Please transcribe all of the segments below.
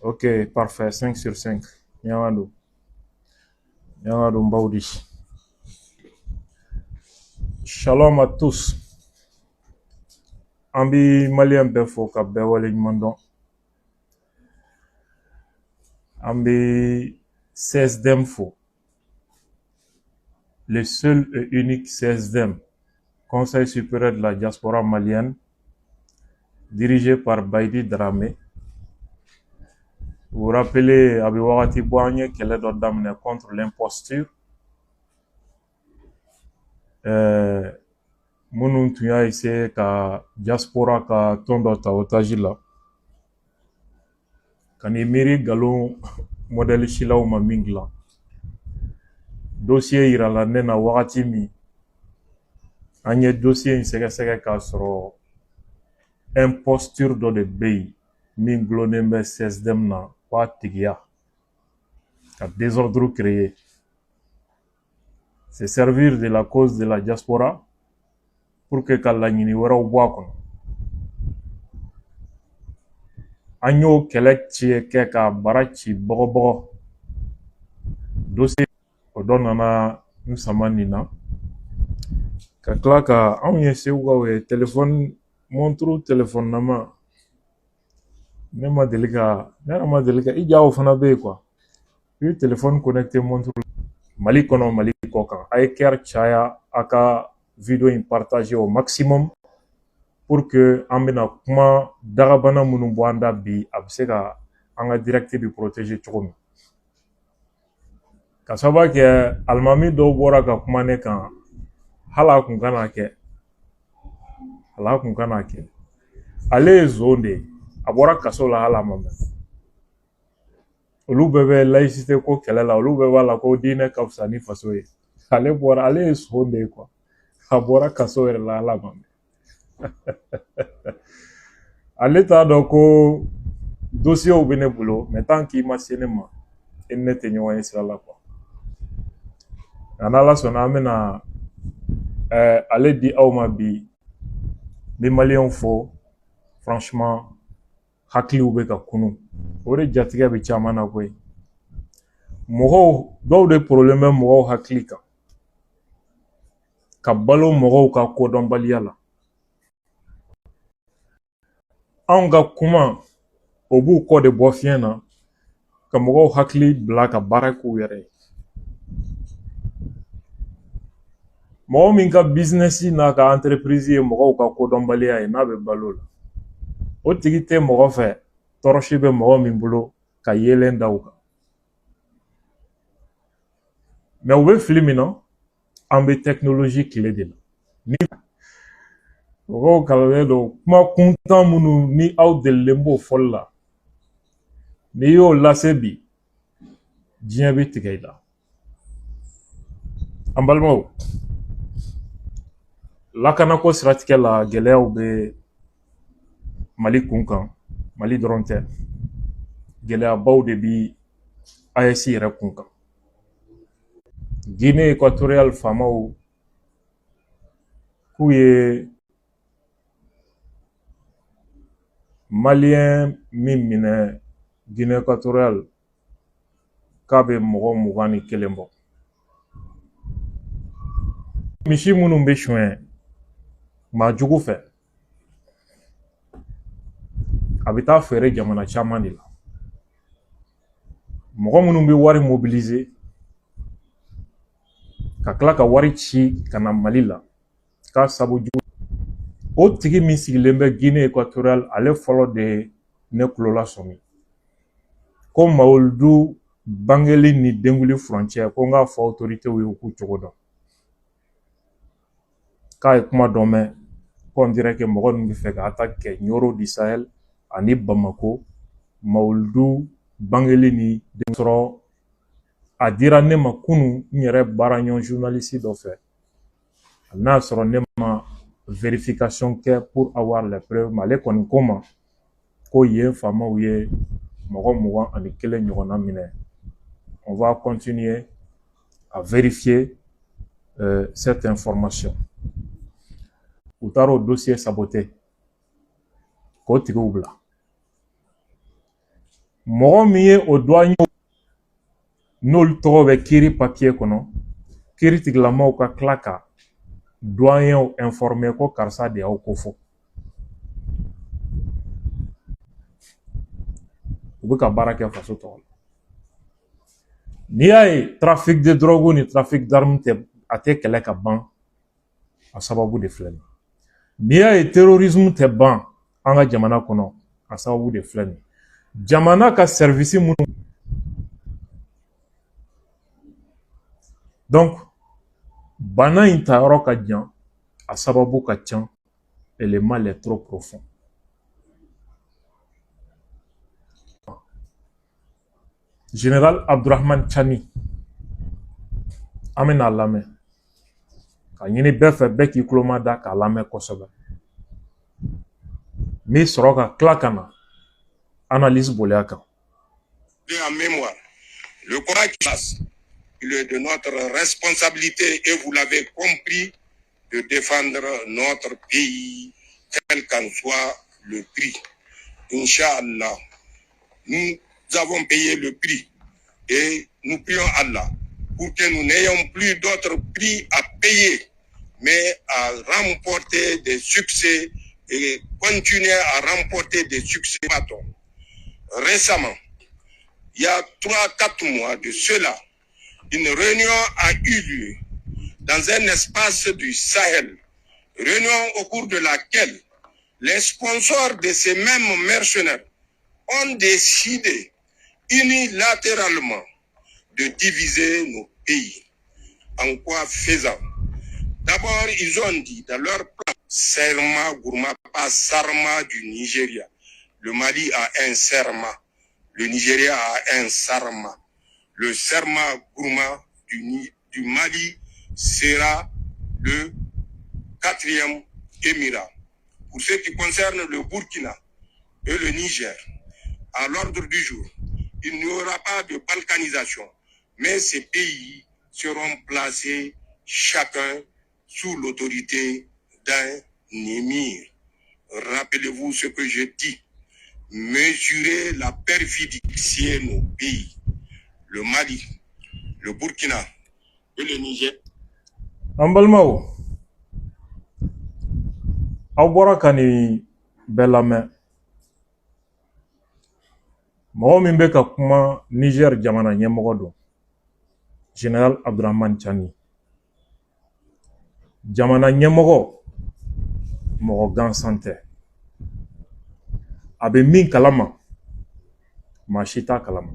Ok, parfait, 5 sur 5. Nyamado. Nyamado Mbaudi. Shalom à tous. Ambi Malien Befo ka bewale nyumandon. Ambi 16 d'Emfo. Le seul et unique 16 d'Em. Conseil supérieur de la diaspora malienne. Dirigé par Baïdi Dramé. Vous vous rappelez, Abiwagati Boanye, qu'elle est d'ordre contre l'imposture. Mounou tuya essaie ka diaspora ka tondo ta otaji la. Kani miri galon modèle shilaw ma mingla. Dossier irala nena wakati mi. Anye dossier sɛgɛsɛgɛ k'a sɔrɔ imposture dɔ de bɛ yen min gulonnen bɛ CSDM na k'a tigiya ka désordre créer. Se servir de la cause de la diaspora pour que ka laɲini wɛrɛw bɔ a kɔnɔ. An y'o kɛlɛ kɛ ka bara ci bɔgɔbɔgɔ. Dossier o dɔ nana n sama nin na. Ka tila ka anw ye segukaw ye téléphone montre téléphone nama ne yɛrɛ ma deli ka i ja o fana bɛ yen quoi. I ye téléphone connecté montre Mali kɔnɔ Mali kɔ kan a ye kɛr caya a ka vidéo in partager au maximum pour que an bɛna kuma dagabana minnu bɔ an da bi a bɛ se ka an ka direct bi protéger cogo min. Ka sababu kɛ alimami dɔw bɔra ka kuma ne kan hali a kun kana kɛ. Ale ye zone de ye a bɔra kaso la hali a ma mɛn. Olu bɛɛ bɛ laïcité ko kɛlɛ la olu bɛɛ b'a la ko diinɛ ka fisa ni faso ye. Ale ye zone de ye quoi. A bɔra kaso yɛrɛ la hali a ma mɛn. Ale t'a dɔn ko dossiers bɛ ne bolo mais tant k'i ma se ne ma e ni ne tɛ ɲɔgɔn ye sira la quoi. Nka n'Ala sɔnna an bɛna ale di aw ma bi. N bɛ maliyɛnw fo franchement hakiliw bɛ ka kunu. O de jatigɛ bɛ caman na koyi. Mɔgɔw dɔw de problème bɛ mɔgɔw hakili kan. Ka balo mɔgɔw ka kodɔnbaliya la. Anw ka kuma o b'u kɔ de bɔ fiɲɛ na ka mɔgɔw hakili bila ka baara k'u yɛrɛ ye. Mɔgɔ min ka business n'a ka entreprise ye mɔgɔw ka kodɔnbaliya ye n'a bɛ balo la. O tigi tɛ mɔgɔ fɛ tɔrɔsi bɛ mɔgɔ min bolo ka yelen da u kan. Mais u bɛ fili min na an bɛ technologie tile de la. Ni mɔgɔw kalannen don kuma kuntan minnu ni aw delilen b'o fɔli la. N'i y'o lase bi diɲɛ bɛ tigɛ i la. An balimaw lakanako siratigɛ la gɛlɛyaw bɛ Mali kun kan Mali dɔrɔn tɛ gɛlɛyabaw de bi AES yɛrɛ kun kan. Guinée équatoriale faamaw k'u ye malien min minɛ Guinée équatoriale k'a bɛ mɔgɔ 21 bɔ. Misi minnu bɛ suɲɛ maa jugu fɛ a bɛ taa feere jamana caman de la. Mɔgɔ minnu bɛ wari mobiliser ka tila ka wari ci ka na Mali la k'a sabu jugu. O tigi min sigilen bɛ Guinée équatoriale ale fɔlɔ de ne kulola sɔmi. Ko Mawuludu bangeli ni denguli frontière ko n k'a fɔ autorités ye u k'u cogo dɔn. K'a ye kuma dɔ mɛn ko on dirait que mɔgɔ ninnu bɛ fɛ ka attaque kɛ Nioro du Sahel ani Bamako Mawuludu bangeli ni den sɔrɔ a dira ne ma kunun n yɛrɛ baara ɲɔgɔn journaliste dɔ fɛ. N'a sɔrɔ ne ma vérification kɛ pour avoir les preuves mais ale kɔni ko ma ko yen faamaw ye mɔgɔ 21 ɲɔgɔnna minɛ. On va continuer à vérifier cette information. U taara o dossier saboté k'o tigiw bila. mɔgɔ min ye o douanier n'olu tɔgɔ bɛ kiiri papier kɔnɔ kiiri tigilamaw ka tila ka douanier informer ko karisa de y'aw ko fɔ u bɛ ka baara kɛ faso tɔgɔ la n'i y'a ye trafic de drogue ni trafic d'armes tɛ a tɛ kɛlɛ ka ban a sababu de filɛ nin n'i y'a ye terrorisme tɛ ban an ka jamana kɔnɔ a sababu de filɛ nin jamana ka service minnu donc bana in tayɔrɔ ka jan a sababu ka can et le mal est trop profond Général Abdurrahman Chani an bɛna lamɛn ka ɲini bɛɛ fɛ bɛɛ k'i kuloma da k'a lamɛn kosɛbɛ n bɛ sɔrɔ ka tila ka na analyse boliya kan en mémoire le courage qui passe il est de notre responsabilité et vous l'avez compris de défendre notre pays quel qu'en soit le prix. Inch'Allah, nous avons payé le prix et nous prions Allah pour que nous n'ayons plus d'autres prix à payer, mais à remporter des succès et continuer à remporter des succès. Récemment, il y a 3-4 mois de cela, une réunion a eu lieu dans un espace du Sahel, réunion au cours de laquelle les sponsors de ces mêmes mercenaires ont décidé unilatéralement de diviser nos pays. En quoi faisant? D'abord, ils ont dit dans leur plan, Serma Gourma, pas Sarma du Nigeria. Le Mali a un Serma, le Nigeria a un Sarma. Le Serma Gourma du Mali sera le 4e émirat. Pour ce qui concerne le Burkina et le Niger, à l'ordre du jour, il n'y aura pas de balkanisation, mais ces pays seront placés chacun sous l'autorité d'un émir. Rappelez-vous ce que je dis. Mesurez la perfidie de nos pays. Le Mali, le Burkina et le Niger. an balimaw aw bɔra ka nin bɛɛ lamɛn mɔgɔ min bɛ ka kuma Niger jamana ɲɛmɔgɔ don Général Abdurrahman Chani jamana ɲɛmɔgɔ mɔgɔ gansan tɛ a bɛ min kalama maa si t'a kalama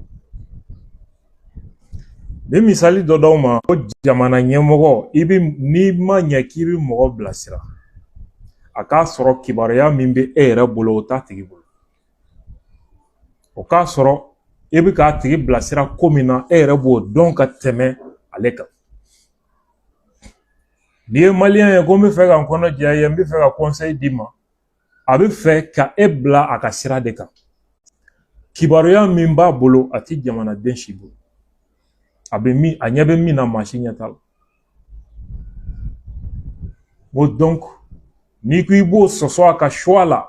ni misali dɔ d'aw ma ko jamana ɲɛmɔgɔ n'i ma ɲɛ k'i bɛ mɔgɔ bilasira a k'a sɔrɔ kibaruya min bɛ e yɛrɛ bolo o t'a tigi bolo o k'a sɔrɔ e bɛ k'a tigi bilasira ko min na e yɛrɛ b'o dɔn ka tɛmɛ ale kan n'i ye maliyɛn ye ko n bɛ fɛ ka n kɔnɔ jɛya i ye n bɛ fɛ ka conseil d'i ma a bɛ fɛ ka e bila a ka sira de kan kibaruya min b'a bolo a tɛ jamanaden si bolo a ɲɛ bɛ min na maa si ɲɛ t'a la o donc n'i ko i b'o sɔsɔ a ka choix la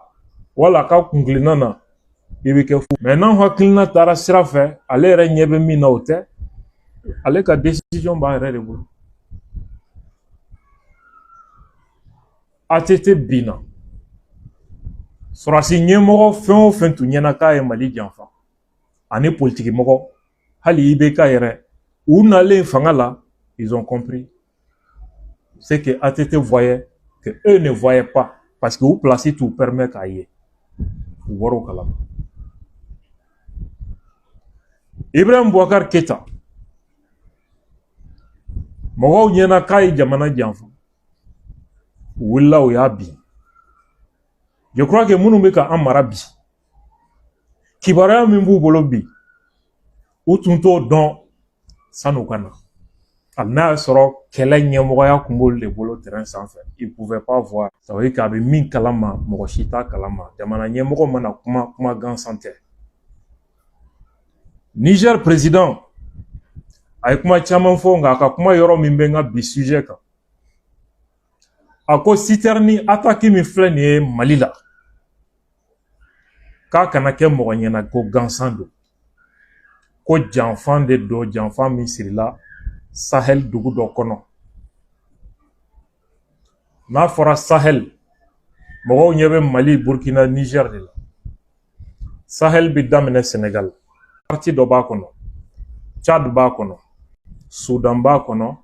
wala a ka kunkilenna na i bɛ kɛ fu mais n'an hakilina taara sira fɛ ale yɛrɛ ɲɛ bɛ min na o tɛ ale ka décision b'a yɛrɛ de bolo ATT binna sɔrɔdasi ɲɛmɔgɔ fɛn o fɛn tun ɲɛna k'a ye Mali janfa ani politique mɔgɔ hali IBK yɛrɛ u nalen fanga la ils ont compris ce que ATT voyait que eux ne voyaient pas parce que u place t'u permet k'a ye u bɔr'o kalama Ibrahim Boubacar Keita mɔgɔw ɲɛna k'a ye jamana janfa u wulila u y'a bin je crois que minnu bɛ ka an mara bi kibaruya min b'u bolo bi u tun t'o dɔn san'u ka na hali n'a y'a sɔrɔ kɛlɛ ɲɛmɔgɔya tun b'olu de bolo terrain sanfɛ ils pouvaient pas voir ça veut dire k'a bɛ min kalama mɔgɔ si t'a kalama jamana ɲɛmɔgɔ mana kuma gansan tɛ Niger président a ye kuma caman fɔ nka a ka kuma yɔrɔ min bɛ n ka bi sujet kan a ko citerne attaque min filɛ nin ye Mali la k'a kana kɛ mɔgɔ ɲɛna ko gansan don ko janfan de do janfan min sirila Sahel dugu dɔ kɔnɔ. N'a fɔra Sahel, mɔgɔw ɲɛ bɛ Mali, Burkina, Niger de la. Sahel bɛ daminɛ Senegal, parti dɔ b'a kɔnɔ, Tchad b'a kɔnɔ, Soudan b'a kɔnɔ,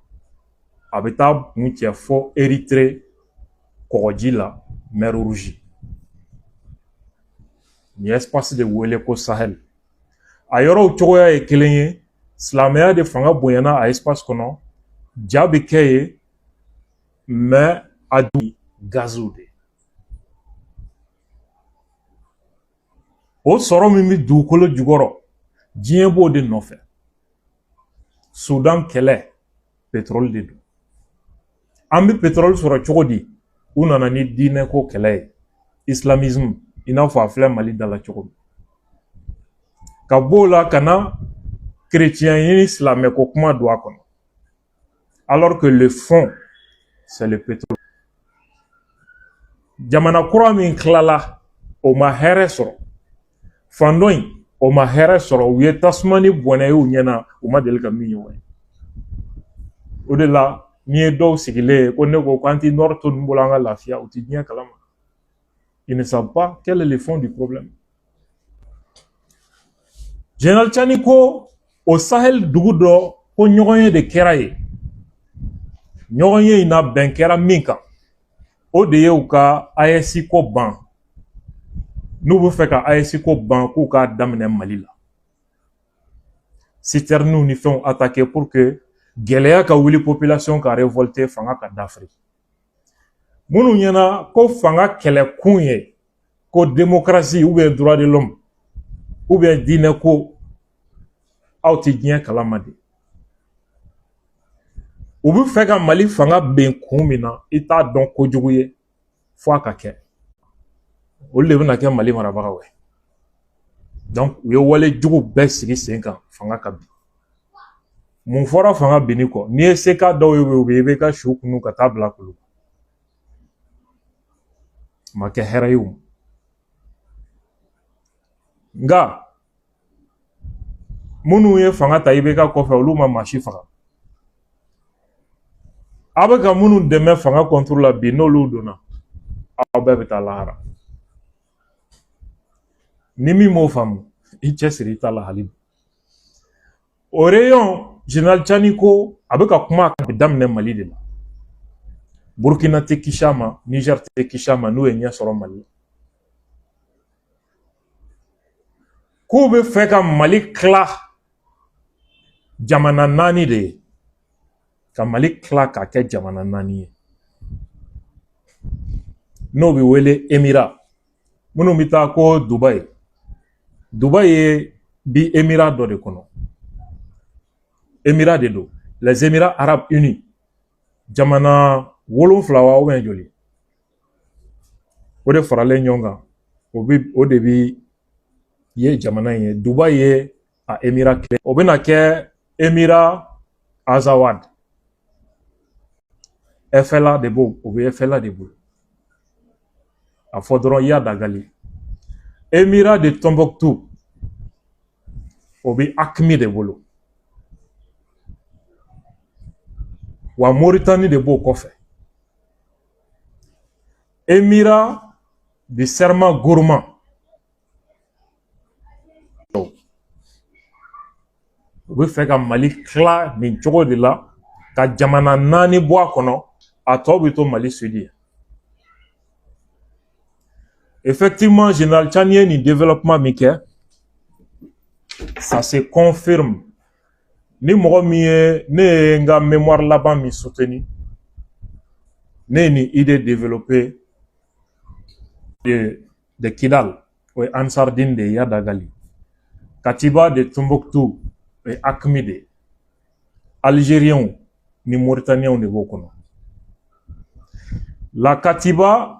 a bɛ taa kun cɛ fɔ Eritré, kɔgɔji la, mer Rouge. Ni espace de wele ko Sahel. A yɔrɔw cogoya ye kelen ye, silamɛya de fanga bonyana a espace kɔnɔ, ja bɛ kɛ ye, mais a du gaziw de. O sɔrɔ min bɛ dugukolo jukɔrɔ, diɲɛ b'o de nɔfɛ. Soudan kɛlɛ, pétrole de don. An bɛ pétrole sɔrɔ cogo di? U nana ni diinɛ ko kɛlɛ ye, islamisme, i n'a fɔ a filɛ Mali da la cogo min. Ka b'o la ka na chrétien ni silamɛ ko kuma don a kɔnɔ. Alors que le fond, c'est le pétrole. Jamana kura min tilala, o ma hɛrɛ sɔrɔ. Fandɔ in, o ma hɛrɛ sɔrɔ. U ye tasuma ni bɔnɛ ye u ɲɛna, u ma deli ka min ye o ye. O de la, n'i ye dɔw sigilen ye ko ne ko k'an ti nord to ninnu bolo an ka lafiya, u ti diɲɛ kalama. Ils ne savent pas quel est le fond du problème. Général Tchani ko o Sahel dugu dɔ ko ɲɔgɔnye de kɛra ye. Ɲɔgɔnye in na bɛn kɛra min kan, o de ye u ka AES ko ban. N'u bɛ fɛ ka AES ko ban k'u k'a daminɛ Mali la. Citernes ni fɛnw attaquer pour que gɛlɛya ka wuli population ka révolter fanga ka d'Afrique. Minnu ɲɛna ko fanga kɛlɛ kun ye ko démocratie ou bien droit de l'homme ou bien diinɛ ko aw ti diɲɛ kalama de. U bɛ fɛ ka Mali fanga ben kun min na i t'a dɔn kojugu ye fo a ka kɛ. Olu de bɛna kɛ Mali marabagaw ye. Donc u ye wale jugu bɛɛ sigi sen kan fanga ka bin. Mun fɔra fanga binni kɔ, n'i ye CK dɔw ye u bɛ i bɛ ka su kunu ka taa bila kulu. Ma kɛ hɛrɛ ye o. Nka minnu ye fanga ta IBK kɔfɛ olu ma maa si faga. A bɛ ka minnu dɛmɛ fanga contrôle la bi n'olu donna, aw bɛɛ bɛ taa lahara. Ni min m'o faamu, i cɛsiri i ta la hali bi. O rayon, Général Tchani ko a bɛ ka kuma a bɛ daminɛ Mali de la. Burkina tɛ kisi a ma, Niger tɛ kisi a ma n'u ye ɲɛ sɔrɔ Mali la. K'u bɛ fɛ ka Mali tila jamana 4 de ye. Ka Mali tila k'a kɛ jamana 4 ye. N'o bɛ wele Émirat. Minnu bɛ taa ko Dubaï. Dubaï ye bi Émirat dɔ de kɔnɔ. Émirat de don. Les Émirats Arabes Unis. Jamana 7 wa ou bien joli. O de faralen ɲɔgɔn kan. O de bi ye jamana ye. Dubaï ye a Émirat kelen. O bɛna kɛ Émirat Azawad. FLA de b'o, o bɛ FLA de bolo. A fɔ dɔrɔn i y'a dagali. Émirat de Tombouctou, o bɛ AQMI de bolo. Wa Mauritanie de b'o kɔfɛ. Émirat de Serma Gourma. O bɛ fɛ ka Mali tila nin cogo de la, ka jamana 4 bɔ a kɔnɔ, a tɔ bɛ to Mali Sud ye. Effectivement, Général Tchani ye nin développement min kɛ, ça se confirme. Ni mɔgɔ min ye ne ye n ka mémoire laban min soutenu, ne ye nin idée développé de Kidal, o ye Ansardine de ye Yadagali. Katiba de Tombouctou, o ye AQMI de ye. Algériens ni Mauritaniens de b'o kɔnɔ. La Katiba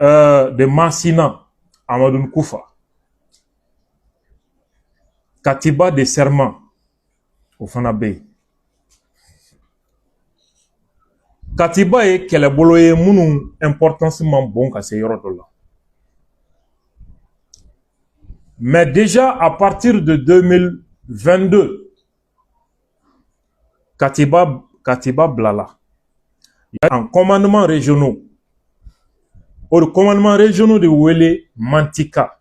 de Massina, Amadou Nkoufa. Katiba de Serma, o fana bɛ yen. Katiba ye kɛlɛbolo ye minnu importance man bon ka se yɔrɔ dɔ la. Mais déjà, à partir de 2022, Katiba Blala, il y a un commandement régionaux. Au commandement régionaux de Wele, Mantika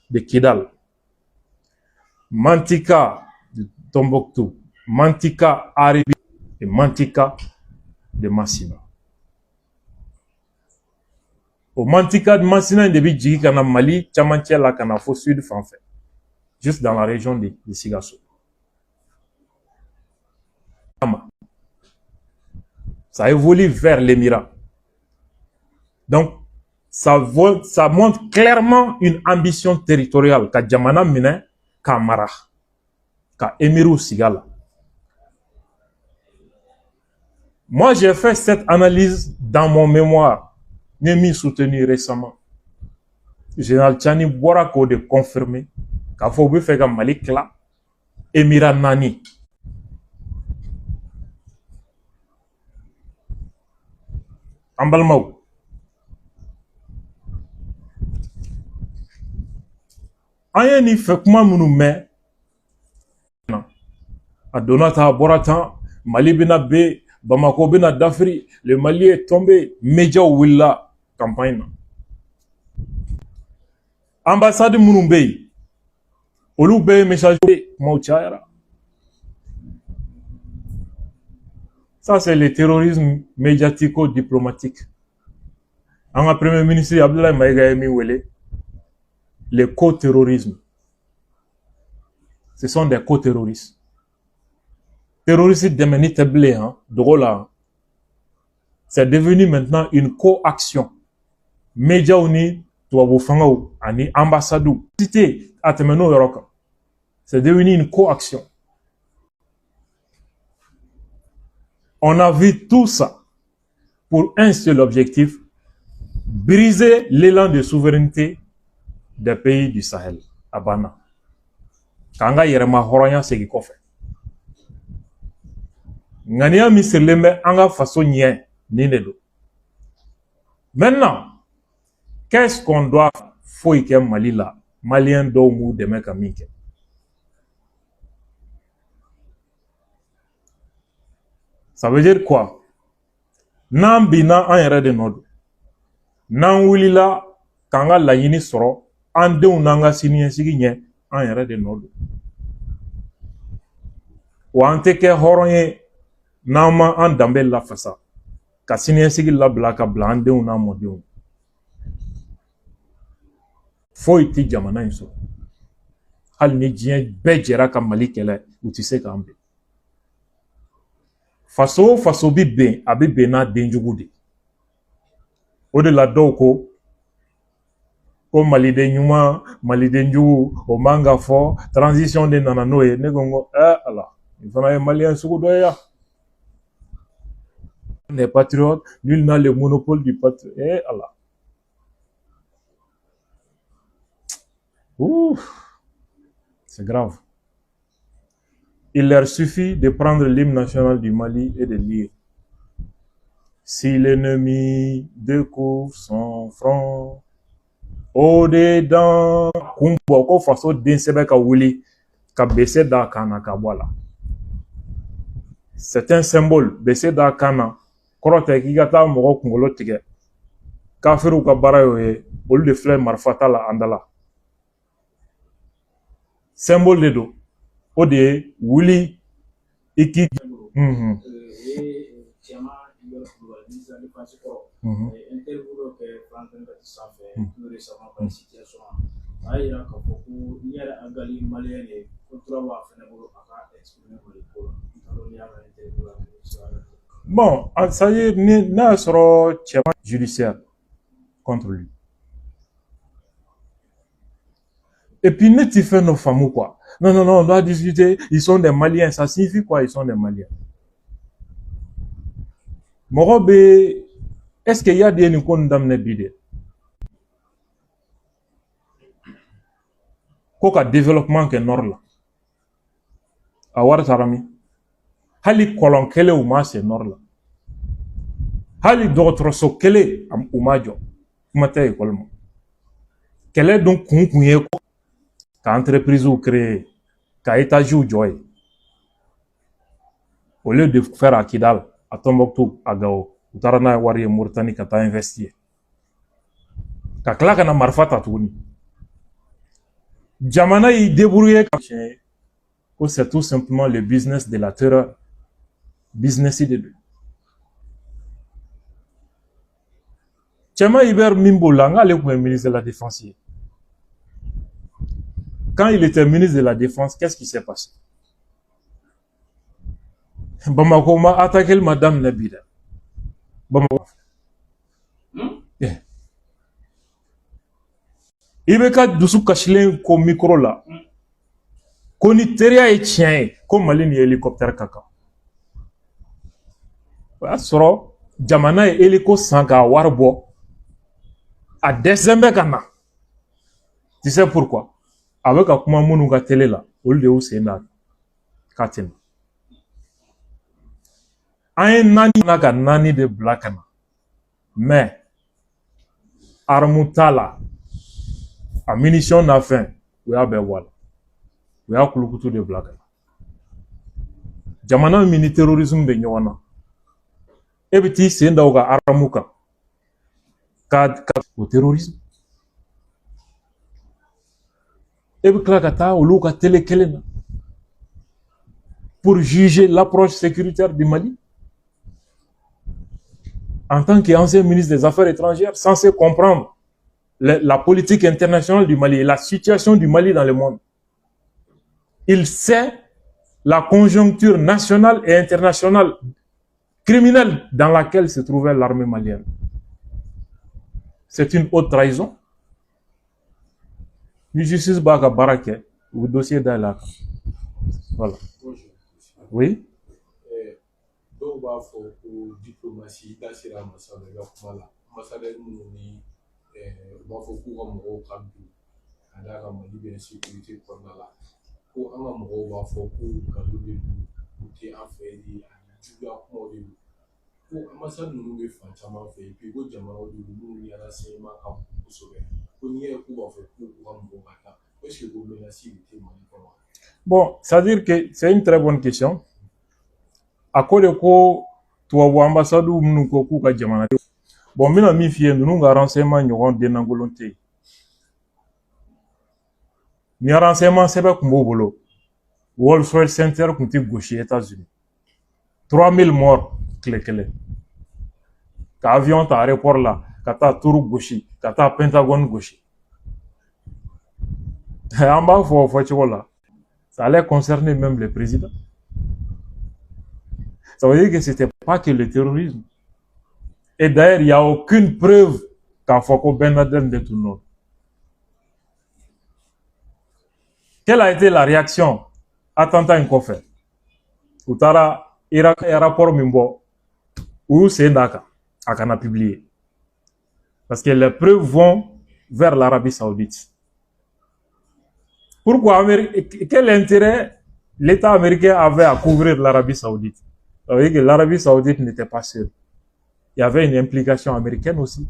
de Kidal, Mantika de Tombouctou, Mantika Aribi et Mantika de Massina. Au Mantika de Massina, il y a Mali, Tchamantia, la Kanafo Sud, Fanfé, juste dans la région de Sigasso. Ça évolue vers l'Émirat. Donc, ça montre clairement une ambition territoriale qu'a Djamana Mine, qu'a Mara, qu'a Emirou Sigala. Moi, j'ai fait cette analyse dans mon mémoire, Némi soutenu récemment. Général Tchani Borako de confirmer qu'a Fobu Fega Malik là, Émirat Nani. Ambalmaou. Aya ni fait kuma munu mɛ a donna ta bɔra tan Mali bena be Bamako bena dafiri le Mali est tombé médiaw willa campagne na ambassade munu be yen olu bɛɛ ye message kumaw cayara. Ça c'est le terrorisme médiatico-diplomatique. En premier ministre Abdoulaye Maïga ye min wele les co-terrorismes. Ce sont des co-terroristes. Terroristes demeni teble, hein, drola. C'est devenu maintenant une co-action. Média uni, tuabu fangao, ani ambassadou. Cité, atemeno yoroka. C'est devenu une co-action. On a vu tout ça pour un seul objectif, briser l'élan de souveraineté des pays du Sahel, à Bana. Kanga yerema horonya segi kofe. Ngania miserlembe anga façon nien ninedo. Maintenant, qu'est-ce qu'on doit faire Mali là? Malien domou de mekamike. Ça veut dire quoi? Nan bina an yɛrɛ de nɔ don. N'an wulila k'an ka laɲini sɔrɔ, an denw n'an ka siniɲɛsigi ɲɛ, an yɛrɛ de nɔ don. Wa an tɛ kɛ hɔrɔn ye n'an ma an danbe lafasa, ka siniɲɛsigi labila ka bila an denw n'an mɔdenw. Foyi tɛ jamana in sɔrɔ. Hali ni diɲɛ bɛɛ jɛra ka Mali kɛlɛ, u tɛ se k'an bɛn. Faso faso bi ben, a bi ben n'a denjugu de. O de la dɔw ko maliden ɲuman, maliden jugu, o man ka fɔ, transition de nana n'o ye. Ne ko n ko ala, nin fana ye malien sugu dɔ ye ya. Les patriotes, nul n'a le monopole du patriote. Allah. C'est grave. Il leur suffit de prendre l'hymne national du Mali et de lire. Si l'ennemi découvre son front, au-dedans, kumbo faso den sebe ka wuli, ka bese da kana ka bola. C'est un symbole, bese da kana, korote ki gata mogo kungolo tige. Kafiru ka bara yo ye, olu de fleur marfata la andala. Symbole de do. O de wuli iki bon, ça y est, n'a sera judiciaire contre lui. Et puis, ne t'y fait nos femmes ou quoi? Non, on doit discuter. Ils sont des Maliens. Ça signifie quoi? Ils sont des Maliens. Morobe, est-ce qu'il y a des condamnés bidé? Koka développement que nord là. Awar tarami. Hali kolon kele uma se nord là. Hali d'autres so kele am umajo. Kumate kolmo. kɛlɛ dun kun ye ka entreprise créer ka étage jɔ ye au lieu de faire à Kidal, à Tombouctou, à Gao, u taara n'a ye wari ye Mauritanie ka taa investir ka tila ka na marifa ta tuguni jamana y'i débrouiller que c'est tout simplement le business de la terreur, business de deux. Tchema Iber Mimbolanga, le ministre de la Défense. Quand il était ministre de la Défense, qu'est-ce qui s'est passé? Bamako m'a attaqué Madame Nabida. Bamako. Ibeka dusu kashilen ko micro la. Ko ni teria e tien ko Mali ni hélicoptère kaka. Wa soro jamana e hélico sanka warbo a décembre kana. Tu sais pourquoi? Avec a kuma munu ka télé la, ol de usena katin. An nani na ka nani de blakana. Mais armutala a munition na fin, we a be wala. We a kulukutu de blakana. Jamana mini terrorisme de nyona. Ebiti senda uga aramuka. Kad au terrorisme. Pour juger l'approche sécuritaire du Mali. En tant qu'ancien ministre des Affaires étrangères, censé comprendre la politique internationale du Mali et la situation du Mali dans le monde. Il sait la conjoncture nationale et internationale criminelle dans laquelle se trouvait l'armée malienne. C'est une haute trahison. Justice Baga Barake, ou dossier d'Alak. Voilà. Oui. Donc, il faut diplomatie, dans ces ramassages, il y a sécurité pour la pour un amour va faut que en fait du pour ambassade nous le fait chama fait puis go jama nous y a la sema ka sauver pour nier pour faire pour amour bata est-ce que vous menacez le Mali comment? Bon, c'est-à-dire que c'est une très bonne question. À quoi de quoi toi ambassade nous ko ku ka jamana bon mina mi fie nous ga renseignement ñogon de nangolonté ni renseignement c'est pas kumbo bolo World Trade Center kunti gauche États-Unis 3000 morts clé ka avion ta aéroport là kata tour gauche kata Pentagone gauche en bas faut là ça allait concerner même le président. Ça veut dire que c'était pas que le terrorisme. Et d'ailleurs, il n'y a aucune preuve qu'en Foko Ben Laden détourne. Quelle a été la réaction? Attentat en fait. Outara, Irak et rapport Mimbo, ou c'est Ndaka, à Kana publié. Parce que les preuves vont vers l'Arabie Saoudite. Pourquoi quel intérêt l'État américain avait à couvrir l'Arabie Saoudite? Ça veut dire que l'Arabie Saoudite n'était pas seule. Il y avait une implication américaine aussi.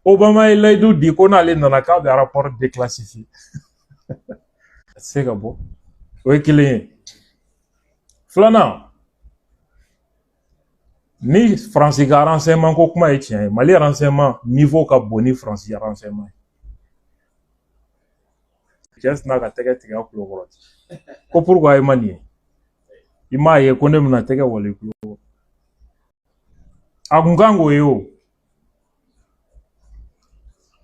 Obama et Laïdou dit qu'on allait dans la carte des rapports déclassifiés. C'est bon. Oui, qu'il est. Flana. Ni français renseignement ko kuma e tien Mali renseignement niveau ka boni français renseignement. Just na ka tege tege ko logoro. Ko pourquoi Emani? Ima ye ko ne mna tege wole ko. Agungango yo.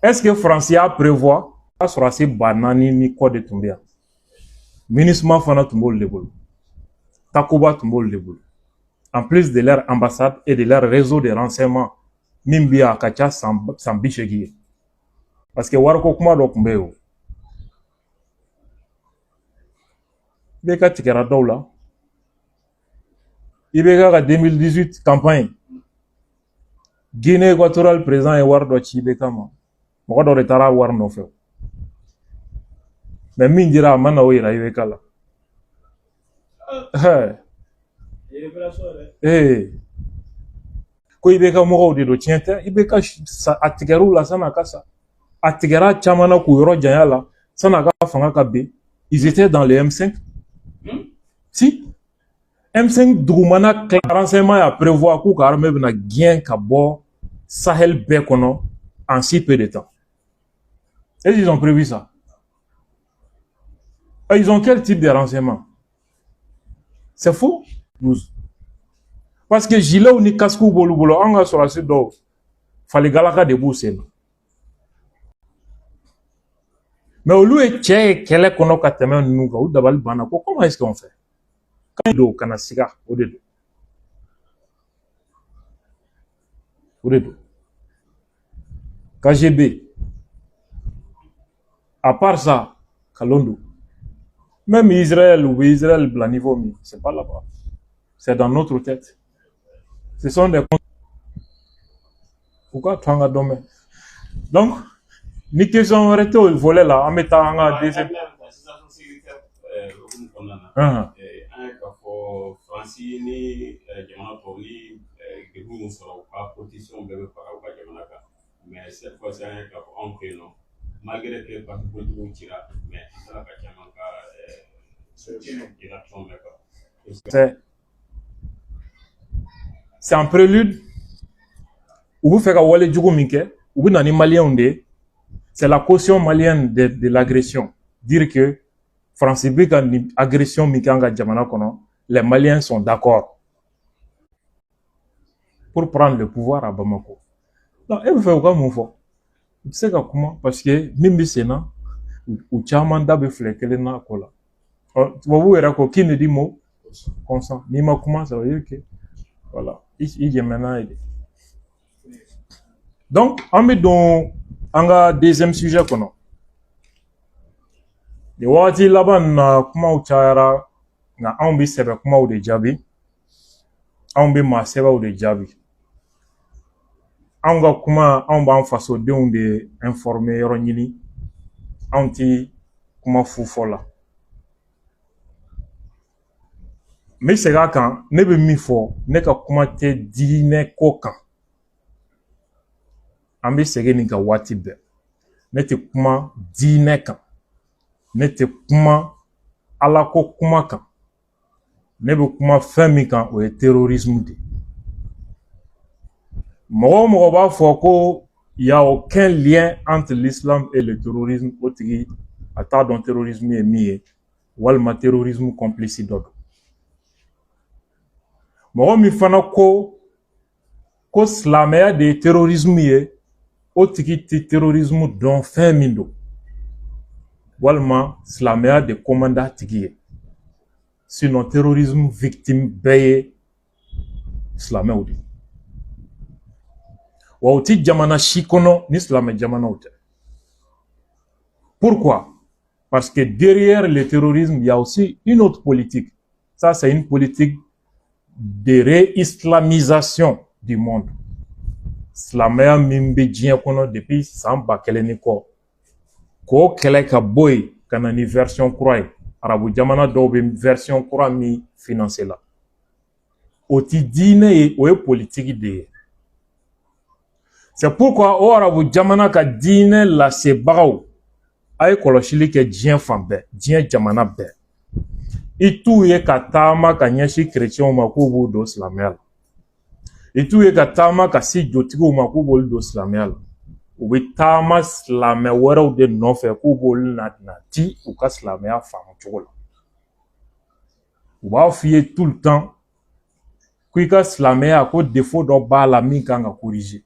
Est-ce que français a prévoit sur assez banani ni code de Tumbia? Ministre fana tumbol lebol. Takuba tumbol lebol. En plus de leur ambassade et de leur réseau de renseignement, Mimbia Kacha Sambichegi. Parce que Warko Kuma Dokumbeo. Beka Tikera Doula. Ibeka 2018 campagne. Guinée équatoriale présent et Wardo Chibekama. Mokodo retara war no fe. Mais min dira mana o ira Ibeka la. Ko Ibeka mogo de do tiente, Ibeka atikeru la sana kasa. a tigɛra caman na k'u yɔrɔ janya la san'a ka fanga ka ben ils étaient dans le M5 si M5 dugumana renseignement y'a prévoir k'u ka armée bɛna gɛn ka bɔ Sahel bɛɛ kɔnɔ en si peu de temps. Et ils ont prévu ça. Et ils ont quel type de renseignement? C'est faux. Parce que gilet ni casque bolu bolo anga sur la site do fallait galaka de bousser. Mais au lieu de tché kele kono ka teme nuka ou dabal bana ko comment est-ce qu'on fait? Quand il do kana siga au dedo. Au dedo. KGB. À part ça, Kalondo. Même Israël ou Israël bla niveau mi, c'est pas là-bas. C'est dans notre tête. Ce sont des pourquoi tu as domaine. Donc, ni question arrêtée au volet là, en mettant en deuxième. Mais cette fois c'est un cas en prénom. Malgré que pas beaucoup de tira, mais ça va c'est un prélude. Où vous faites wale djugo minke, où vous n'avez malien c'est la caution malienne de l'agression. Dire que France Biga une agression mikanga jamana kono, les Maliens sont d'accord pour prendre le pouvoir à Bamako. Non, et vous faites quoi mon frère? Tu sais comment? Parce que même Sénat ou chairman d'abe flekele na kola. Tu vas vous dire qui ne dit mot consent. Ni ma comment ça veut dire que voilà, il est maintenant. Donc, on met dans un deuxième sujet qu'on a. Les wati là-bas na kuma uchara na ambi sebe kuma ou de jabi, ambi ma sebe ou de jabi. Anga kuma amba en façon de on de informer yoronyini, anti kuma fufola. Mais c'est là quand ne be mi fo ne ka kuma te dine kokan. Ambi sege ni ka wati be. Ne te kuma dine kan. Ne te kuma ala ko kuma kan. Ne be kuma fɛn min kan o ye terrorisme de. Mɔgɔ b'a fɔ ko il y a aucun lien entre l'islam et le terrorisme o tigi a t'a dɔn terrorisme ye min ye walima terrorisme complice dɔ don. Mɔgɔ min fana ko silamɛya de ye terrorisme ye o tigi ti terrorisme dɔn fɛn min don walima silamɛya de commanda tigi ye. Sinon terrorisme victime bɛɛ ye silamɛw de. Wa o ti jamana si kɔnɔ ni silamɛ jamanaw tɛ. Pourquoi? Parce que derrière le terrorisme, il y a aussi une autre politique. Ça, c'est une politique de réislamisation du monde. Silamɛya min bɛ diɲɛ kɔnɔ depuis san 1000 ni kɔ. K'o kɛlɛ ka bɔ yen ka na ni version kura ye. Arabu jamana dɔw bɛ version kura min financer la. O ti diinɛ ye, o ye politique de ye. C'est pourquoi o arabu jamana ka diinɛ lasebagaw a ye kɔlɔsili kɛ diɲɛ fan bɛɛ, diɲɛ jamana bɛɛ. I t'u ye ka taama ka ɲɛsin chrétienw ma k'u b'u don silamɛya la. I t'u ye ka taama ka si jotigiw ma k'u b'olu don silamɛya la. U bɛ taama silamɛ wɛrɛw de nɔfɛ k'u b'olu nati u ka silamɛya faamu cogo la. U b'a f'i ye tout le temps k'i ka silamɛya ko défaut dɔ b'a la min kan ka corriger.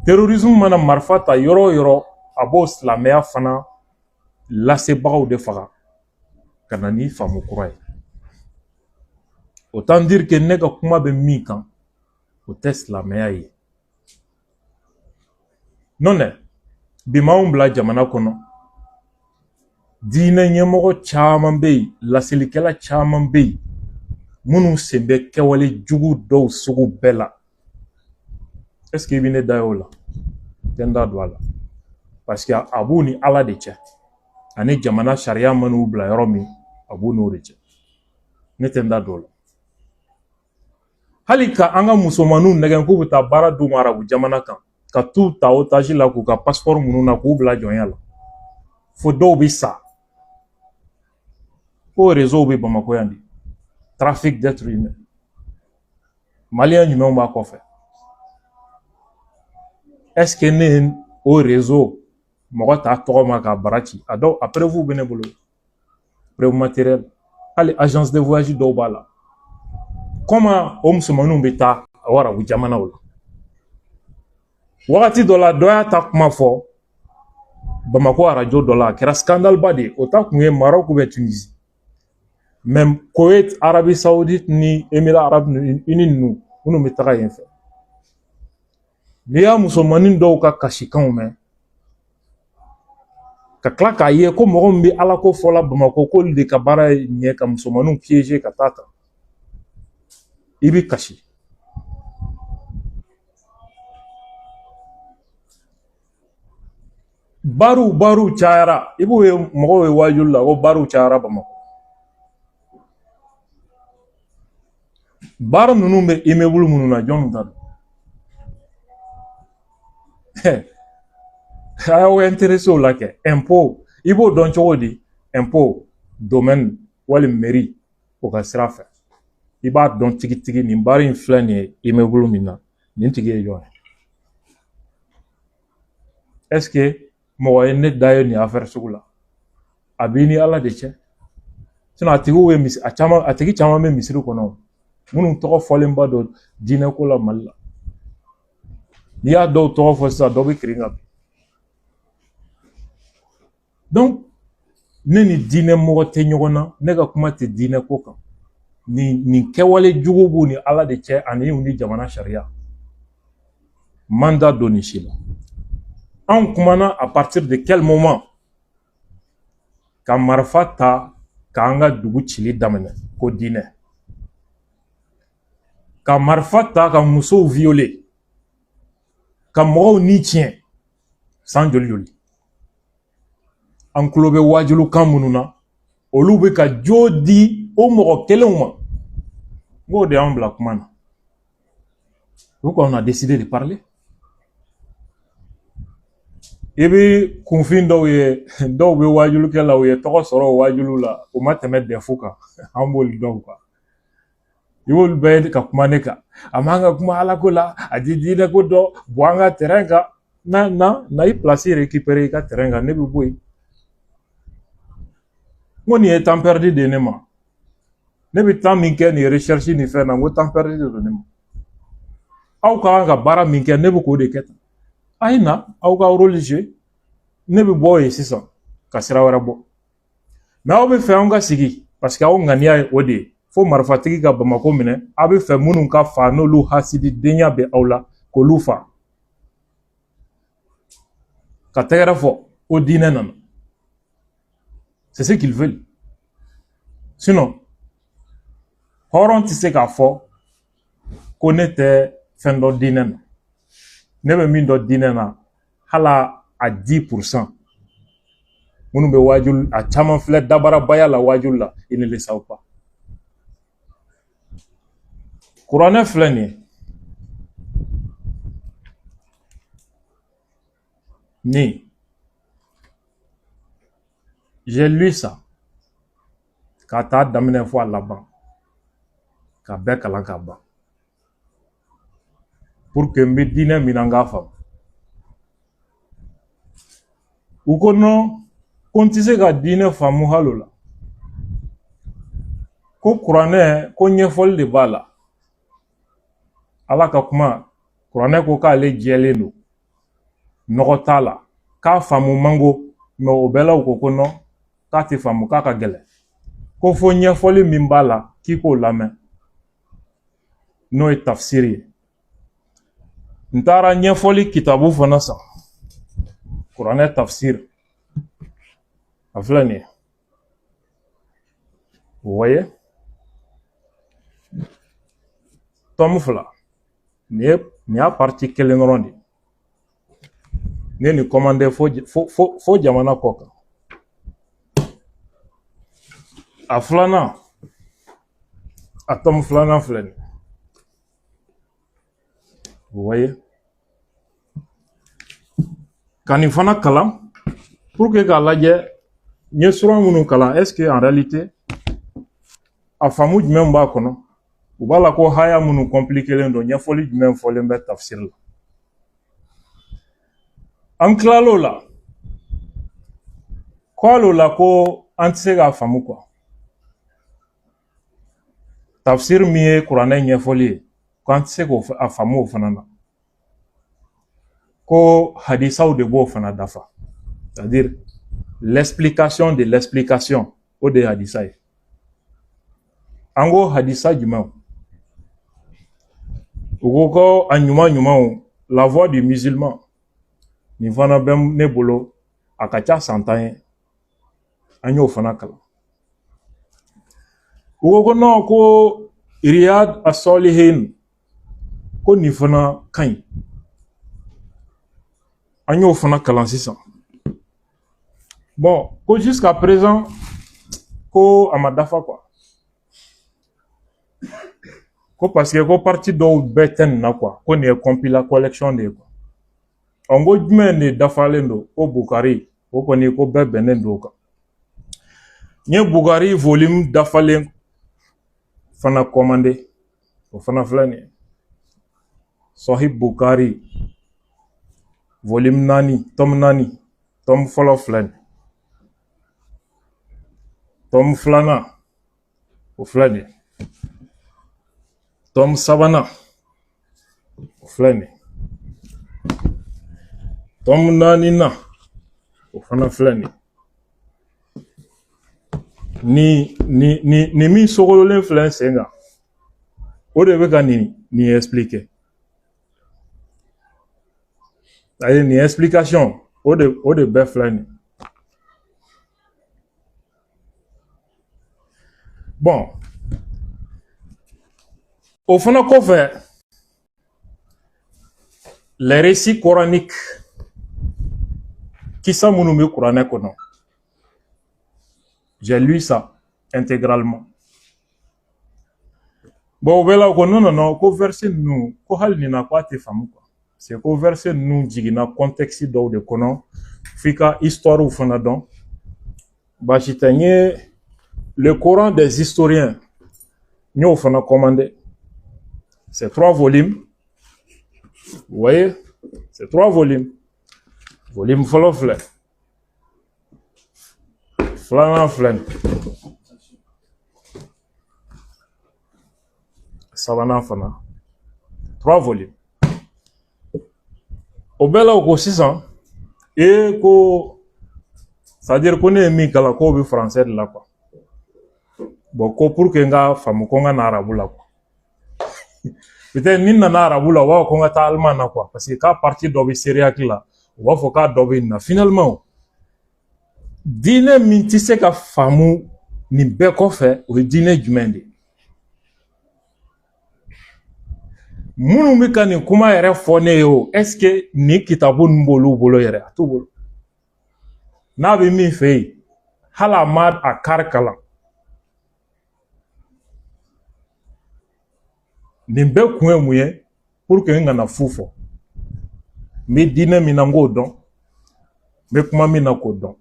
Terrorisme mana marifa ta yɔrɔ o yɔrɔ a b'o silamɛya fana lasebagaw de faga ka na ni faamu kura ye. Autant dire que ne ka kuma bɛ min kan o tɛ silamɛya ye. Non dɛ, bi m'anw bila jamana kɔnɔ diinɛ ɲɛmɔgɔ caman bɛ yen, laselilikɛla caman bɛ yen minnu sen bɛ kɛwale jugu dɔw sugu bɛɛ la. Est-ce que i bɛ ne da y'o la? Tɛ n da don a la. Parce que a b'u ni Ala de cɛ. Ani jamana sariya man'u bila yɔrɔ min, a b'u n'o de cɛ. Ne tɛ n da don o la. Hali ka an ka musomaninw nɛgɛn k'u bɛ taa baara d'u ma arabu jamana kan. ka t'u ta otage la k'u ka passeport minnu na k'u bila jɔnya la fo dɔw bɛ sa o réseau bɛ Bamako yan de trafic d'être humain maliyɛn jumɛnw b'a kɔfɛ est-ce que ne ye o réseau mɔgɔ t'a tɔgɔ ma k'a bara ci a dɔw a preuve bɛ ne bolo preuve matériel hali agence de voyage dɔw b'a la comment o musomaninw bɛ taa arabu jamanaw la wagati dɔ la dɔ y'a ta kuma fɔ Bamako arajo dɔ la a kɛra scandale ba de ye o ta kun ye Maroc ou bien Tunisie même Koweït Arabie Saoudite ni Émirats Arabes Unis ninnu minnu bɛ taga yen fɛ n'i y'a musomanin dɔw ka kasikanw mɛn ka tila k'a ye ko mɔgɔ min bɛ ala ko fɔla Bamako k'olu de ka baara ye ɲɛ ka musomaninw piéger ka taa ta i bɛ kasi baruw cayara i b'o ye mɔgɔw ye wajulu la ko baruw cayara Bamako baara ninnu bɛ immeuble minnu na jɔnw ta don a y'aw intéressé o la kɛ impôt i b'o dɔn cogo di impôt domaine wali mairie o ka sira fɛ i b'a dɔn tigitigi nin baara in filɛ nin ye immeuble min na nin tigi ye jɔn ye est-ce que mɔgɔ ye ne da ye nin affaire sugu la a b'i ni ala de cɛ sinon a tigi caman bɛ misiri kɔnɔ minnu tɔgɔ fɔlenba don diinɛko la Mali la n'i y'a dɔw tɔgɔ fɔ sisan dɔ bɛ kirin ka bin donc ne ni diinɛ mɔgɔ tɛ ɲɔgɔn na ne ka kuma tɛ diinɛ ko kan nin kɛwale jugu b'u ni ala de cɛ ani u ni jamana sariya mandat don nin si la anw kumana à partir de quel moment ka marifa ta k'an ka dugu cili daminɛ ko diinɛ ka marifa ta ka musow violer ka mɔgɔw ni tiɲɛ san joli joli an tulo bɛ wajulukan minnu na olu bɛ ka jo di o mɔgɔ kelenw ma n k'o de y'an bila kuma na donc on a décidé de parler i bɛ kunfin dɔw ye dɔw bɛ wajulukɛ la u ye tɔgɔ sɔrɔ o wajulu la o ma tɛmɛ dɛfu kan an b'olu dɔn quoi i b'olu bɛɛ ka kuma ne kan a man ka kuma ala ko la a di diinɛ ko dɔ bɔ an ka terrain kan na i place récupérer i ka terrain kan ne bɛ bɔ yen n ko nin ye temps perdu de ne ma ne bɛ temps min kɛ nin recherche ni fɛn na n ko temps perdu de don ne ma aw ka kan ka baara min kɛ ne bɛ k'o de kɛ tan a ye na aw ka rôle jouer ne bɛ bɔ yen sisan ka sira wɛrɛ bɔ mais aw bɛ fɛ anw ka sigi parce que aw ŋaniya ye o de ye fo marifatigi ka Bamako minɛ aw bɛ fɛ minnu ka fa n'olu hasididenya bɛ aw la k'olu fa ka tɛgɛrɛ fɔ o diinɛ nana c'est ce qu'ils veulent sinon hɔrɔn tɛ se k'a fɔ ko ne tɛ fɛn dɔ diinɛ na ne bɛ min dɔn diinɛ na hala a 10% minnu bɛ wajulu a caman filɛ dabarabaya la wajulu la ils ne le savent pas kuranɛ filɛ nin ye nin j'ai lu ça k'a taa daminɛ fɔ a laban ka bɛɛ kalan ka ban pour que n bɛ diinɛ min na n k'a faamu u ko non ko n tɛ se ka diinɛ faamu hali o la ko kuranɛ ko ɲɛfɔli de b'a la ala ka kuma kuranɛ ko k'ale jɛlen don nɔgɔ t'a la k'a faamu man go mais o bɛɛ la u ko ko non k'a tɛ faamu k'a ka gɛlɛn ko fo ɲɛfɔli min b'a la k'i k'o lamɛn n'o ye tafsiri ye n taara ɲɛfɔli kitabu fana san kuranɛ tafsir a filɛ nin ye vous voyez tome 2 nin y'a partie kelen dɔrɔn de ne nin commandé fo jamana kɔ kan a filanan a tome 2 filɛ nin vous voyez ka nin fana kalan pour que k'a lajɛ n ye sura minnu kalan est ce que en réalité a faamu jumɛn b'a kɔnɔ u b'a la ko haya minnu compliquelen don ɲɛfɔli jumɛn fɔlen bɛ tafsir la an tilal'o la k'al'o la ko an tɛ se k'a faamu quoi tafsir min ye kuranɛ ɲɛfɔli ye k'an tɛ se k'a faamu o fana na ko hadisaw de b'o fana dafa c'est à dire l'explication de l'explication o de ye hadisa ye an ko hadisa jumɛnw u ko ko a ɲuman ɲumanw la voix du musulman nin fana bɛ ne bolo a ka ca 100 ye an y'o fana kalan u ko ko non ko Riyad as-Salihin ko nin fana ka ɲi an y'o fana kalan sisan bon ko jusqu'à présent ko a ma dafa quoi ko parce que ko parti dɔw bɛɛ tɛ nin na quoi ko nin ye compila collection de ye quoi n ko jumɛn de dafalen don ko Bukari o kɔni ko bɛɛ bɛnnen don o kan n ye Bukari volume dafalen fana commandé o fana filɛ nin ye Sahih Bukari volume 4 tome 4 tome fɔlɔ filɛ nin tome filanan o filɛ nin ye tome sabanan o filɛ nin ye tome 4nan o fana filɛ nin ye ni min sogololen filɛ n sen kan o de bɛ ka nin expliquer ayi nin explication o de bɛɛ filɛ nin bon au fana kɔfɛ les récits coraniques kisa minnu bɛ kuranɛ kɔnɔ j'ai lu ça intégralement bon o bɛ la ko non ko verset ninnu ko hali nin na ko a tɛ faamu quoi c'est ko verset ninnu jiginna contexte dɔw de kɔnɔ f'i ka histoire fana dɔn baasi tɛ n ye le Coran des historiens n y'o fana commandé c'est 3 volumes vous voyez c'est 3 volumes volume fɔlɔ filɛ filanan filɛ nin sabanan fana 3 volumes o bɛɛ la o ko sisan ko c'est à dire ko ne ye min kalan k'o bɛ français de la quoi bon ko pour que n ka faamu ko n ka na arabu la quoi peut-être ni n nana arabu la u b'a fɔ ko n ka taa allemand na quoi parce que k'a partie dɔ bɛ syriaque la u b'a fɔ k'a dɔ bɛ nin na finalement diinɛ min tɛ se ka faamu nin bɛɛ kɔfɛ o ye diinɛ jumɛn de ye minnu bɛ ka nin kuma yɛrɛ fɔ ne ye o est-ce que nin kitabu ninnu b'olu bolo yɛrɛ a t'u bolo n'a bɛ min fɛ yen hali a ma a kari kalan nin bɛɛ kun ye mun ye pour que n kana fu fɔ n bɛ diinɛ min na n k'o dɔn n bɛ kuma min na k'o dɔn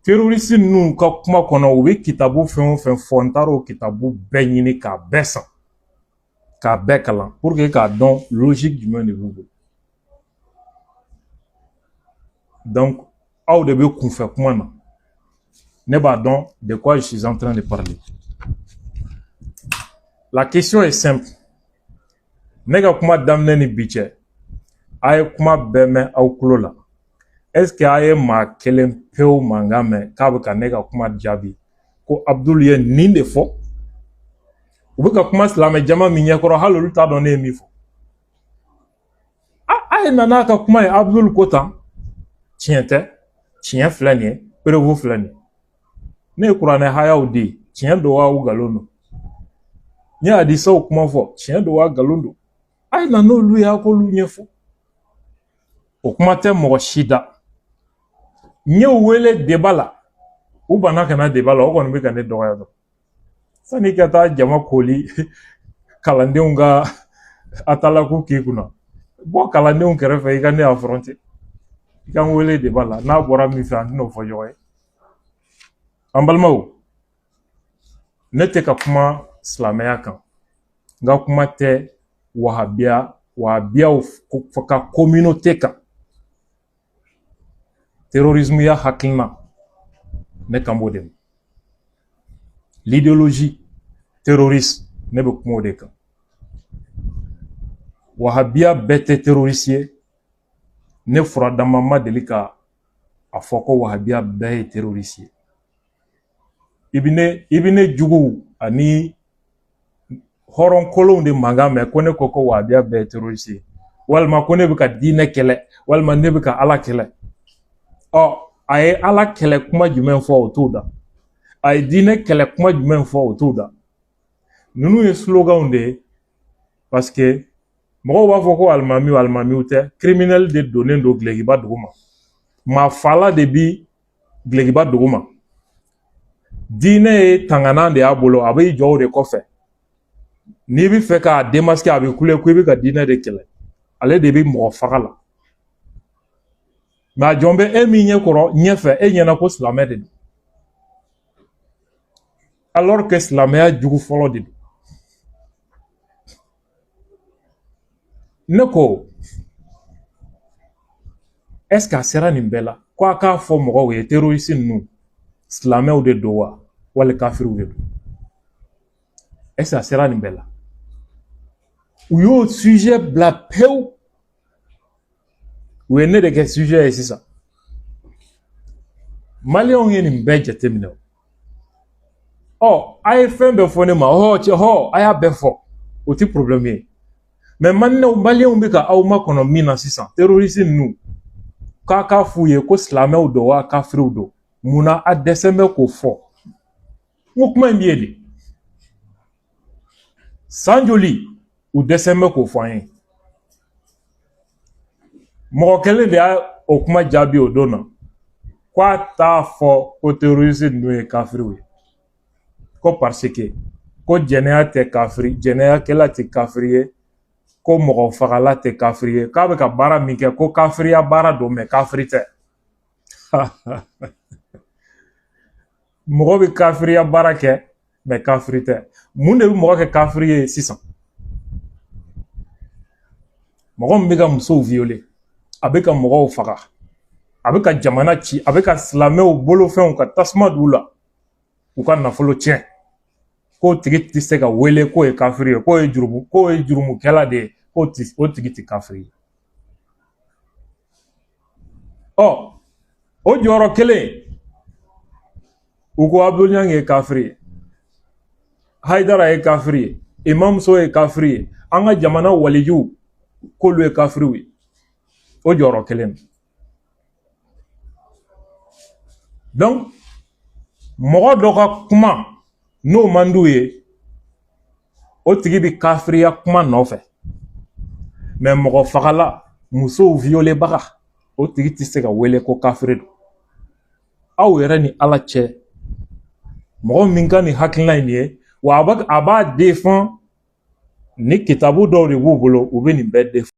terroriste ninnu ka kuma kɔnɔ u bɛ kitabu fɛn o fɛn fɔ n taara o kitabu bɛɛ ɲini k'a bɛɛ san k'a bɛɛ kalan pour que k'a dɔn logique jumɛn de b'u bolo donc aw de bɛ kunfɛ kuma na ne b'a dɔn de quoi je suis en train de parler la question est simple ne ka kuma daminɛ ni bi cɛ a ye kuma bɛɛ mɛn aw tulo la est-ce que a ye maa kelen pewu mankan mɛn k'a bɛ ka ne ka kuma jaabi ko Abdul ye nin de fɔ u bɛ ka kuma silamɛ jama min ɲɛkɔrɔ hali olu t'a dɔn ne ye min fɔ a ye nana a ka kuma ye Abdul ko tan tiɲɛ tɛ tiɲɛ filɛ nin ye preuve filɛ nin ye ne ye kuranɛ hayaw di tiɲɛ don wa u nkalon don n ye hadisaw kuma fɔ tiɲɛ don wa nkalon don a ye na n'olu ye a k'olu ɲɛfɔ o kuma tɛ mɔgɔ si da n y'u wele débat la u banna ka na débat la o kɔni bɛ ka ne dɔgɔya dɔn sani ka taa jama koli kalandenw ka atalaku k'i kunna bɔ kalandenw kɛrɛfɛ i ka ne affronter kan wele de bala n'a bɔra min fɛ an tɛn'o fɔ ɲɔgɔn ye an balimaw ne tɛ ka kuma silamɛya kan n ka kuma tɛ wahabiyaw ka communauté kan terrorisme ya hakilina ne kan b'o de ma l'idéologie terroriste ne bɛ kuma o de kan wahabiya bɛɛ tɛ terroriste ye ne furadama ma deli ka a fɔ ko wahabiya bɛɛ ye terroriste ye i bɛ ne jugu ani hɔrɔnkolonw de mankan mɛn ko ne ko ko wahabiya bɛɛ ye terroriste ye walima ko ne bɛ ka diinɛ kɛlɛ walima ne bɛ ka ala kɛlɛ a ye ala kɛlɛ kuma jumɛn fɔ o t'o da a ye diinɛ kɛlɛ kuma jumɛn fɔ o t'o da ninnu ye sloganw de ye parce que mɔgɔw b'a fɔ ko alimamiw tɛ criminel de donnen don gilɛkiba dugu ma maa fala de bi gilɛkiba dugu ma diinɛ ye tanganan de y'a bolo a b'i jɔ o de kɔfɛ n'i bɛ fɛ k'a démasquer a bɛ kule ko i bɛ ka diinɛ de kɛlɛ ale de bɛ mɔgɔ faga la mais a jɔn bɛ e min ɲɛkɔrɔ ɲɛfɛ e ɲɛna ko silamɛ de don alors que silamɛya jugu fɔlɔ de don ne ko est-ce que a sera nin bɛɛ la ko a k'a fɔ mɔgɔw ye terroriste ninnu silamɛw de don wa wali kafiriw de don est-ce que a sera nin bɛɛ la u y'o sujet bila pewu u ye ne de kɛ sujet ye sisan maliyɛnw ye nin bɛɛ jateminɛ a ye fɛn bɛɛ fɔ ne ma a y'a bɛɛ fɔ o ti problème ye mais maliyɛnw bɛ ka aw makɔnɔ min na sisan terroriste ninnu k'a f'u ye ko silamɛw don wa kafiriw don munna a dɛsɛn bɛ k'o fɔ n ko kuma in bɛ yen de san joli u dɛsɛn bɛ k'o fɔ an ye mɔgɔ kelen de y'a o kuma jaabi o don na ko a t'a fɔ ko terroriste ninnu ye kafiriw ye ko parce que ko jɛnɛya tɛ kafiri jɛnɛyakɛla tɛ kafiri ye ko mɔgɔ fagala tɛ kafiri ye k'a bɛ ka baara min kɛ ko kafiriya baara don mais kafiri tɛ mɔgɔ bɛ kafiriya baara kɛ mais kafiri tɛ mun de bɛ mɔgɔ kɛ kafiri ye sisan mɔgɔ min bɛ ka musow violer a bɛ ka mɔgɔw faga a bɛ ka jamana ci a bɛ ka silamɛw bolofɛnw ka tasuma d'u la u ka nafolo tiɲɛ k'o tigi tɛ se ka wele k'o ye kafiri ye k'o ye jurumukɛla de ye o tigi tɛ kafiri ye o jɔyɔrɔ kelen u ko Abdul ye kafiri ye Haidara ye kafiri ye Imam So ye kafiri ye an ka jamana walijuw k'olu ye kafiriw ye o jɔyɔrɔ kelen donc mɔgɔ dɔ ka kuma n'o man d'u ye o tigi bɛ kafiriya kuma nɔfɛ mais mɔgɔ fagala musow violebaga o tigi tɛ se ka wele ko kafiri don aw yɛrɛ ni ala cɛ mɔgɔ min ka nin hakilina in ye wa a b'a défend ni kitabu dɔw de b'u bolo u bɛ nin bɛɛ défend